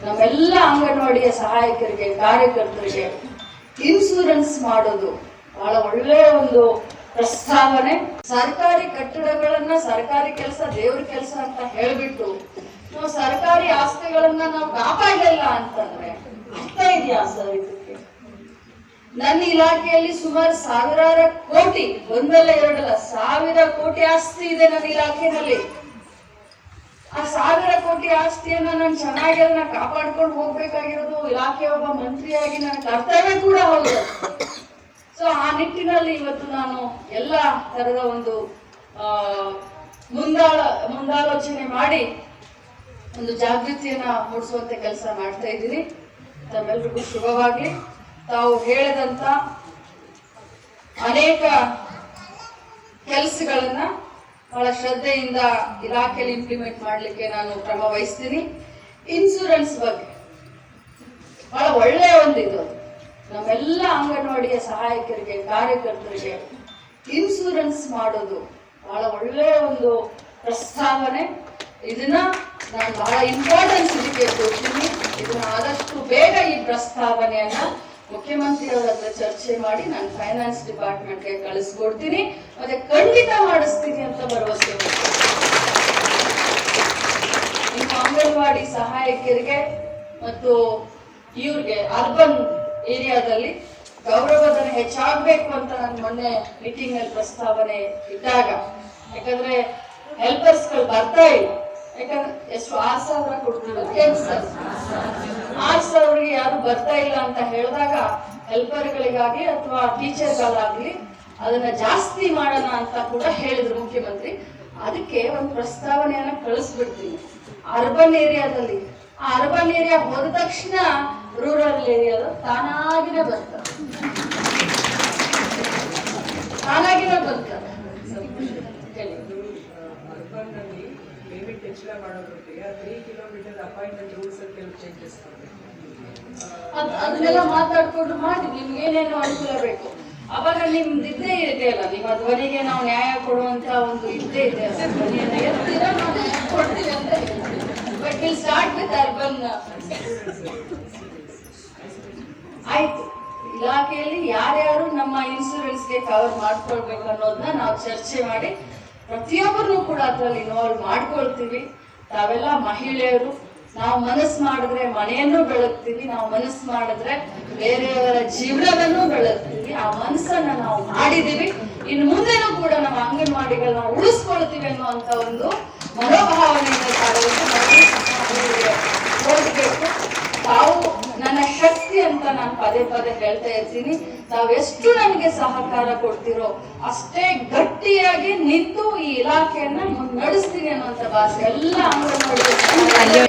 ನಮ್ಮೆಲ್ಲ ಅಂಗನವಾಡಿಯ ಸಹಾಯಕರಿಗೆ ಕಾರ್ಯಕರ್ತರಿಗೆ ಇನ್ಶೂರೆನ್ಸ್ ಮಾಡೋದು ಬಹಳ ಒಳ್ಳೆಯ ಒಂದು ಪ್ರಸ್ತಾವನೆ. ಸರ್ಕಾರಿ ಕಟ್ಟಡಗಳನ್ನ ಸರ್ಕಾರಿ ಕೆಲಸ ದೇವ್ರ ಕೆಲಸ ಅಂತ ಹೇಳ್ಬಿಟ್ಟು ನಾವು ಸರ್ಕಾರಿ ಆಸ್ತಿಗಳನ್ನ ನಾವು ಕಾಪಾಡಲಿಲ್ಲ ಅಂತಂದ್ರೆ ಅರ್ಥ ಇದೆಯಾ ಸರ್? ಇದಕ್ಕೆ ನನ್ನ ಇಲಾಖೆಯಲ್ಲಿ ಸುಮಾರು ಸಾವಿರಾರು ಕೋಟಿ, ಒಂದಲ್ಲ ಎರಡಲ್ಲ, 1000 ಕೋಟಿ ಆಸ್ತಿ ಇದೆ ನನ್ನ ಇಲಾಖೆಯಲ್ಲಿ. ಆ 1000 ಕೋಟಿ ಆಸ್ತಿಯನ್ನ ನಾನು ಚೆನ್ನಾಗಿ ಅದನ್ನ ಕಾಪಾಡ್ಕೊಂಡು ಹೋಗ್ಬೇಕಾಗಿರೋದು ಇಲಾಖೆಯ ಒಬ್ಬ ಮಂತ್ರಿಯಾಗಿ ನನ್ನ ಕರ್ತವ್ಯ ಕೂಡ ಹೌದು. ಸೊ ಆ ನಿಟ್ಟಿನಲ್ಲಿ ಇವತ್ತು ನಾನು ಎಲ್ಲ ತರದ ಒಂದು ಮುಂದಾಲೋಚನೆ ಮಾಡಿ ಒಂದು ಜಾಗೃತಿಯನ್ನ ಮೂಡಿಸುವಂತ ಕೆಲಸ ಮಾಡ್ತಾ ಇದ್ದೀನಿ. ತಮ್ಮೆಲ್ರಿಗೂ ಶುಭವಾಗ್ಲಿ. ತಾವು ಹೇಳಿದಂತ ಅನೇಕ ಕೆಲಸಗಳನ್ನ ಬಹಳ ಶ್ರದ್ಧೆಯಿಂದ ಇಲಾಖೆಯಲ್ಲಿ ಇಂಪ್ಲಿಮೆಂಟ್ ಮಾಡ್ಲಿಕ್ಕೆ ನಾನು ಕ್ರಮ ವಹಿಸ್ತೀನಿ. ಇನ್ಶೂರೆನ್ಸ್ ಬಗ್ಗೆ ಬಹಳ ಒಳ್ಳೆಯ ಒಂದು ಇದು, ನಮ್ಮೆಲ್ಲ ಅಂಗನವಾಡಿಯ ಸಹಾಯಕರಿಗೆ ಕಾರ್ಯಕರ್ತರಿಗೆ ಇನ್ಶೂರೆನ್ಸ್ ಮಾಡೋದು ಬಹಳ ಒಳ್ಳೆಯ ಒಂದು ಪ್ರಸ್ತಾವನೆ. ಇದನ್ನ ನಾನು ಬಹಳ ಇಂಪಾರ್ಟೆನ್ಸ್ ಇದಕ್ಕೆ ಕೊಡ್ತೀನಿ. ಇದನ್ನ ಆದಷ್ಟು ಬೇಗ ಈ ಪ್ರಸ್ತಾವನೆಯನ್ನ ಮುಖ್ಯಮಂತ್ರಿಯವರ ಹತ್ರ ಚರ್ಚೆ ಮಾಡಿ ನಾನು ಫೈನಾನ್ಸ್ ಡಿಪಾರ್ಟ್ಮೆಂಟ್ಗೆ ಕಳಿಸ್ಕೊಡ್ತೀನಿ, ಮತ್ತೆ ಖಂಡಿತ ಮಾಡಿಸ್ತೀನಿ ಅಂತ ಭರವಸೆ ಕೊಡ್ತೀನಿ. ನಿಮ್ಮ ಅಂಗನವಾಡಿ ಸಹಾಯಕರಿಗೆ ಮತ್ತು ಇವ್ರಿಗೆ ಅರ್ಬನ್ ಏರಿಯಾದಲ್ಲಿ ಗೌರವಧನ ಹೆಚ್ಚಾಗಬೇಕು ಅಂತ ನಾನು ಮೊನ್ನೆ ಮೀಟಿಂಗ್ ನಲ್ಲಿ ಪ್ರಸ್ತಾವನೆ ಇಟ್ಟಾಗ, ಯಾಕಂದ್ರೆ ಹೆಲ್ಪರ್ಸ್ಗಳು ಬರ್ತಾ ಇಲ್ಲ. ಯಾಕಂದ್ರೆ ಎಷ್ಟು 6000 ಕೊಡ್ತೀವಿ, 6000ಗೆ ಯಾರು ಬರ್ತಾ ಇಲ್ಲ ಅಂತ ಹೇಳಿದಾಗ ಹೆಲ್ಪರ್ಗಳಿಗಾಗ್ಲಿ ಅಥವಾ ಟೀಚರ್ಗಳಾಗ್ಲಿ ಅದನ್ನ ಜಾಸ್ತಿ ಮಾಡೋಣ ಅಂತ ಕೂಡ ಹೇಳಿದ್ರು ಮುಖ್ಯಮಂತ್ರಿ. ಅದಕ್ಕೆ ಒಂದು ಪ್ರಸ್ತಾವನೆಯನ್ನ ಕಳಿಸ್ಬಿಡ್ತೀನಿ ಅರ್ಬನ್ ಏರಿಯಾದಲ್ಲಿ. ಆ ಅರ್ಬನ್ ಏರಿಯಾ ಹೋದ ತಕ್ಷಣ ರೂರಲ್ ಏರಿಯಾದ ತಾನಾಗಿನೇ ಬರ್ತಾರೆ. ಹೆಚ್ಚಳ ಮಾಡೋದಕ್ಕೆ 3 ಕಿಲೋಮೀಟರ್ ಅಪಾಯಿಂಟ್ಮೆಂಟ್ ರೂಲ್ಸ್ ಕೆಲವು ಚೇಂಜಸ್ ಅದನ್ನೆಲ್ಲ ಮಾತಾಡ್ಕೊಂಡು ಮಾಡಿ ನಿಮ್ಗೆ ಏನೇನು ಅನುಕೂಲ ಬೇಕು ಅವಾಗ ನಿಮ್ದು ಇದ್ದೇ ಇದೆಯಲ್ಲ, ನಿಮ್ಮ ಧ್ವನಿಗೆ ನಾವು ನ್ಯಾಯ ಕೊಡುವಂತ ಒಂದು ಇದ್ದೇ ಇದೆ. ಧ್ವನಿಯನ್ನ ಎತ್ತೀರಾ, ನಾವು ನ್ಯಾಯ ಕೊಡ್ತೀವಿ ಅಂತ ಹೇಳ್ತೀವಿ. But will start with urban. ಆಯ್ತು, ಇಲಾಖೆಯಲ್ಲಿ ಯಾರ್ಯಾರು ನಮ್ಮ ಇನ್ಶೂರೆನ್ಸ್ಗೆ ಕವರ್ ಮಾಡ್ಕೊಳ್ಬೇಕು ಅನ್ನೋದನ್ನ ನಾವು ಚರ್ಚೆ ಮಾಡಿ ಪ್ರತಿಯೊಬ್ಬರನ್ನು ಕೂಡ ಅದರಲ್ಲಿ ಇನ್ವಾಲ್ವ್ ಮಾಡ್ಕೊಳ್ತೀವಿ. ತಾವೆಲ್ಲ ಮಹಿಳೆಯರು, ನಾವು ಮನಸ್ಸು ಮಾಡಿದ್ರೆ ಮನೆಯನ್ನು ಬೆಳಗ್ತೀವಿ, ನಾವು ಮನಸ್ಸು ಮಾಡಿದ್ರೆ ಬೇರೆಯವರ ಜೀವನವನ್ನು ಬೆಳಗ್ತೀವಿ. ಆ ಮನಸ್ಸನ್ನ ನಾವು ಮಾಡಿದೀವಿ. ಇನ್ನು ಮುಂದೆನೂ ಕೂಡ ನಮ್ಮ ಅಂಗನವಾಡಿಗಳನ್ನ ಉಳಿಸ್ಕೊಳ್ತೀವಿ ಅನ್ನುವಂತ ಒಂದು ಮನೋಭಾವನೆಯಿಂದ ಹೋಗ್ಬೇಕು. ತಾವು ನನ್ನ ಶಕ್ತಿ ಅಂತ ನಾನು ಪದೇ ಪದೇ ಹೇಳ್ತಾ ಇರ್ತೀನಿ. ತಾವೆಷ್ಟು ನನಗೆ ಸಹಕಾರ ಕೊಡ್ತಿರೋ ಅಷ್ಟೇ ಗಟ್ಟಿಯಾಗಿ ನಿಂತು ಈ ಇಲಾಖೆಯನ್ನ ಮುನ್ನಡೆಸ್ತೀನಿ ಅನ್ನುವಂತ ಭಾಷೆ ಎಲ್ಲ ಅಂಗನವಾಡಿ